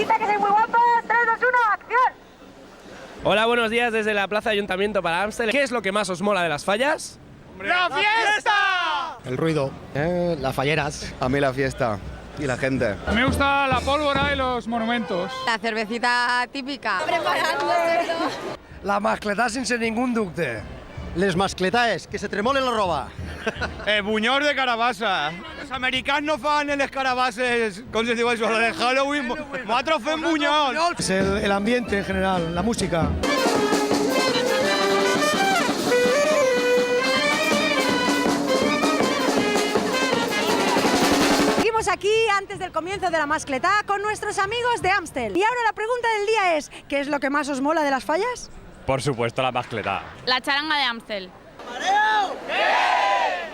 Grita que soy muy guapo. 3, 2, 1, acción. Hola, buenos días desde la Plaza Ayuntamiento para Amstel. ¿Qué es lo que más os mola de las fallas? ¡La fiesta! El ruido, las falleras. A mí la fiesta y la gente. Me gusta la pólvora y los monumentos. La cervecita típica. La mascletà sense ningún dubte. Les mascletaes, que se tremolen la roba. Buñol de carabassa. Els americans no fan les carabasses, com se diu això, la de Halloween. Nosaltres fem bunyol. Es el ambiente en general, la música. Seguimos aquí antes del comienzo de la mascletá con nuestros amigos de Amstel. Y ahora la pregunta del día es, ¿qué es lo que más os mola de las fallas? Por supuesto, la mascletá. La charanga de Amstel. ¡Mareo! ¿Qué?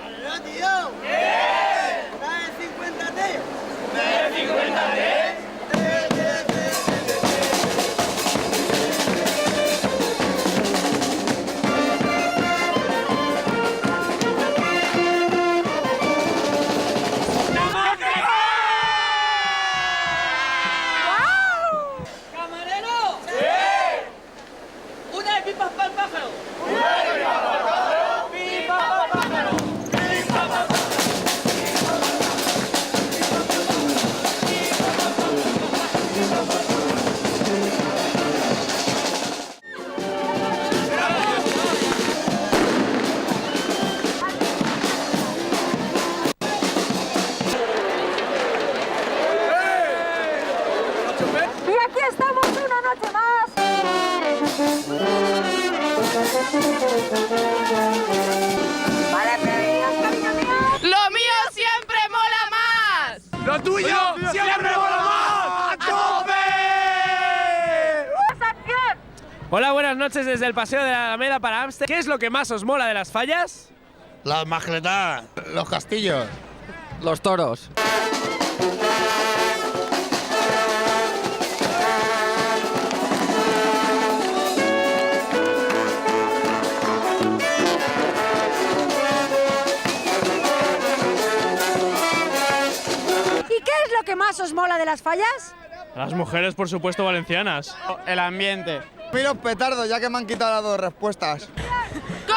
¡Mareo, tío! ¿Qué? ¿Traes 50T? ¿Traes 50T? ¡Camarero! ¡Sí! ¡Una de pipas para el pájaro! Y aquí estamos una noche más. Vale, pequeñas, cariño mío. ¡Lo mío siempre mola más! Lo tuyo siempre mola más. ¡A tope! ¡Acción! Hola, buenas noches desde el Paseo de la Alameda para Amstel. ¿Qué es lo que más os mola de las fallas? Las mascletá, los castillos. Los toros. ¿Y qué es lo que más os mola de las fallas? Las mujeres, por supuesto, valencianas. El ambiente. Pilos petardos, ya que me han quitado las dos respuestas. ¡Con